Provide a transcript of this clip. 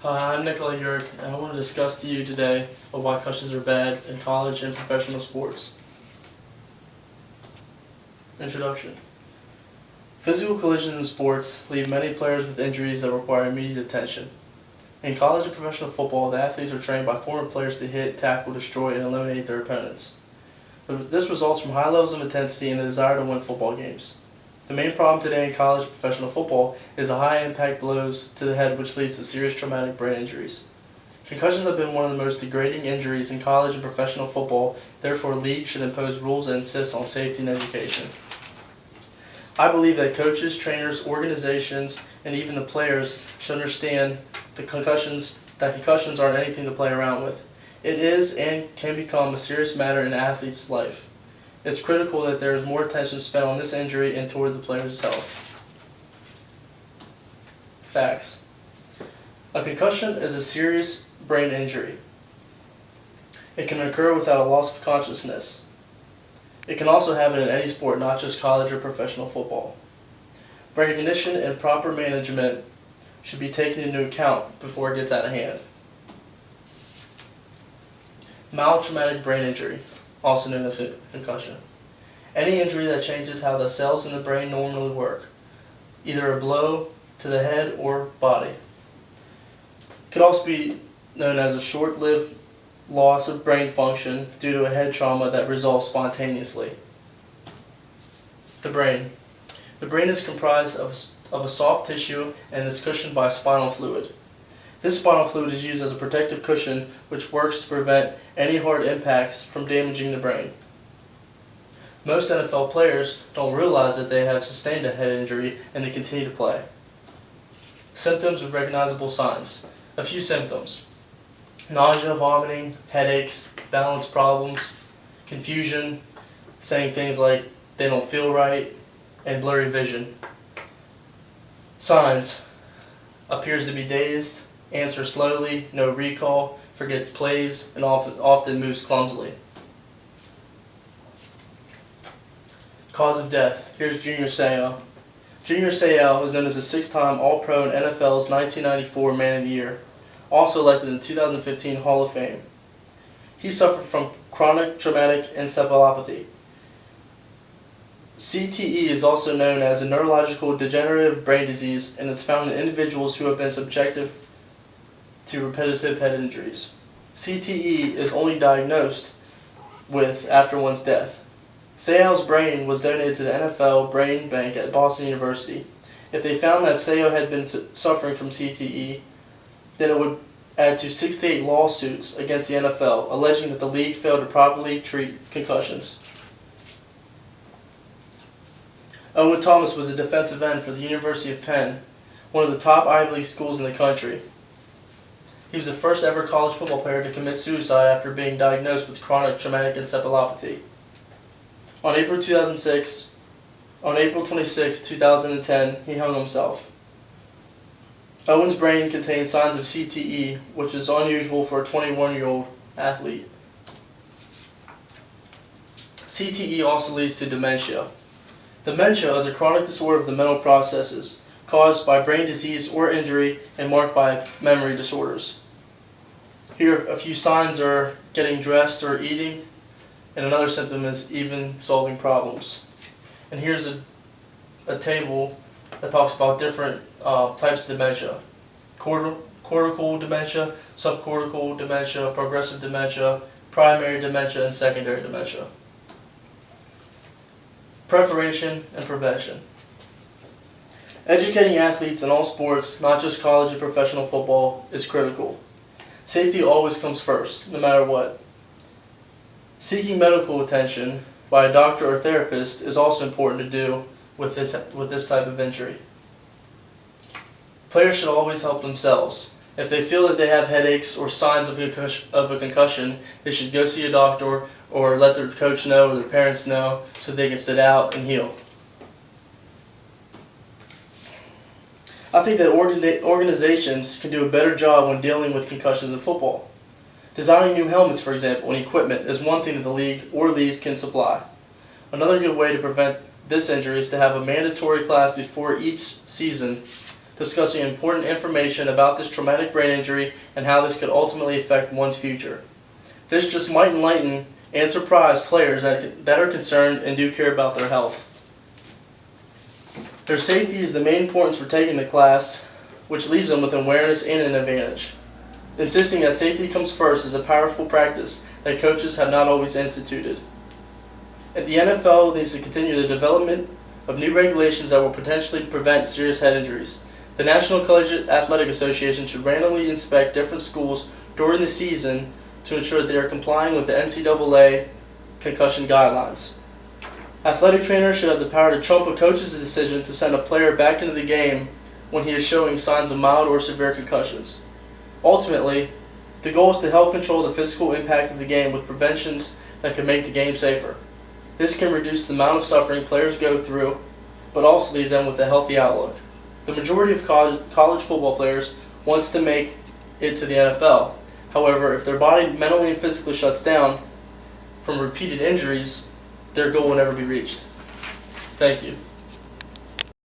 Hi, I'm Nicola Yerk, and I want to discuss to you today of why concussions are bad in college and professional sports. Introduction. Physical collisions in sports leave many players with injuries that require immediate attention. In college and professional football, the athletes are trained by former players to hit, tackle, destroy, and eliminate their opponents. This results from high levels of intensity and the desire to win football games. The main problem today in college and professional football is the high impact blows to the head, which leads to serious traumatic brain injuries. Concussions have been one of the most degrading injuries in college and professional football, therefore leagues should impose rules that insist on safety and education. I believe that coaches, trainers, organizations, and even the players should understand that concussions aren't anything to play around with. It is and can become a serious matter in an athlete's life. It's critical that there is more attention spent on this injury and toward the player's health. Facts. A concussion is a serious brain injury. It can occur without a loss of consciousness. It can also happen in any sport, not just college or professional football. Recognition and proper management should be taken into account before it gets out of hand. Mild traumatic brain injury, also known as a concussion. Any injury that changes how the cells in the brain normally work, either a blow to the head or body. It could also be known as a short-lived loss of brain function due to a head trauma that resolves spontaneously. The brain. The brain is comprised of a soft tissue and is cushioned by spinal fluid. This spinal fluid is used as a protective cushion which works to prevent any hard impacts from damaging the brain. Most NFL players don't realize that they have sustained a head injury and they continue to play. Symptoms with recognizable signs. A few symptoms: nausea, vomiting, headaches, balance problems, confusion, saying things like they don't feel right, and blurry vision. Signs: appears to be dazed, answers slowly, no recall, forgets plays, and often moves clumsily. Cause of death. Here's Junior Seau. Junior Seau was known as a six-time All-Pro in NFL's 1994 Man of the Year, also elected in the 2015 Hall of Fame. He suffered from chronic traumatic encephalopathy. CTE is also known as a neurological degenerative brain disease and is found in individuals who have been subjected to repetitive head injuries. CTE is only diagnosed with after one's death. Seau's brain was donated to the NFL Brain Bank at Boston University. If they found that Seau had been suffering from CTE, then it would add to 6 to 8 lawsuits against the NFL, alleging that the league failed to properly treat concussions. Owen Thomas was a defensive end for the University of Penn, one of the top Ivy League schools in the country. He was the first ever college football player to commit suicide after being diagnosed with chronic traumatic encephalopathy. On April 26, 2010, he hung himself. Owen's brain contained signs of CTE, which is unusual for a 21-year-old athlete. CTE also leads to dementia. Dementia is a chronic disorder of the mental processes, caused by brain disease or injury and marked by memory disorders. Here, a few signs are getting dressed or eating, and another symptom is even solving problems. And here's a table that talks about different types of dementia: cortical dementia, subcortical dementia, progressive dementia, primary dementia, and secondary dementia. Preparation and prevention. Educating athletes in all sports, not just college and professional football, is critical. Safety always comes first, no matter what. Seeking medical attention by a doctor or therapist is also important to do with this type of injury. Players should always help themselves. If they feel that they have headaches or signs of a concussion, they should go see a doctor or let their coach know or their parents know so they can sit out and heal. I think that organizations can do a better job when dealing with concussions in football. Designing new helmets, for example, and equipment is one thing that the league or leagues can supply. Another good way to prevent this injury is to have a mandatory class before each season discussing important information about this traumatic brain injury and how this could ultimately affect one's future. This just might enlighten and surprise players that are concerned and do care about their health. Their safety is the main importance for taking the class, which leaves them with awareness and an advantage. Insisting that safety comes first is a powerful practice that coaches have not always instituted. And the NFL needs to continue the development of new regulations that will potentially prevent serious head injuries. The National Collegiate Athletic Association should randomly inspect different schools during the season to ensure that they are complying with the NCAA concussion guidelines. Athletic trainers should have the power to trump a coach's decision to send a player back into the game when he is showing signs of mild or severe concussions. Ultimately, the goal is to help control the physical impact of the game with preventions that can make the game safer. This can reduce the amount of suffering players go through, but also leave them with a healthy outlook. The majority of college football players wants to make it to the NFL. However, if their body mentally and physically shuts down from repeated injuries, their goal will never be reached. Thank you.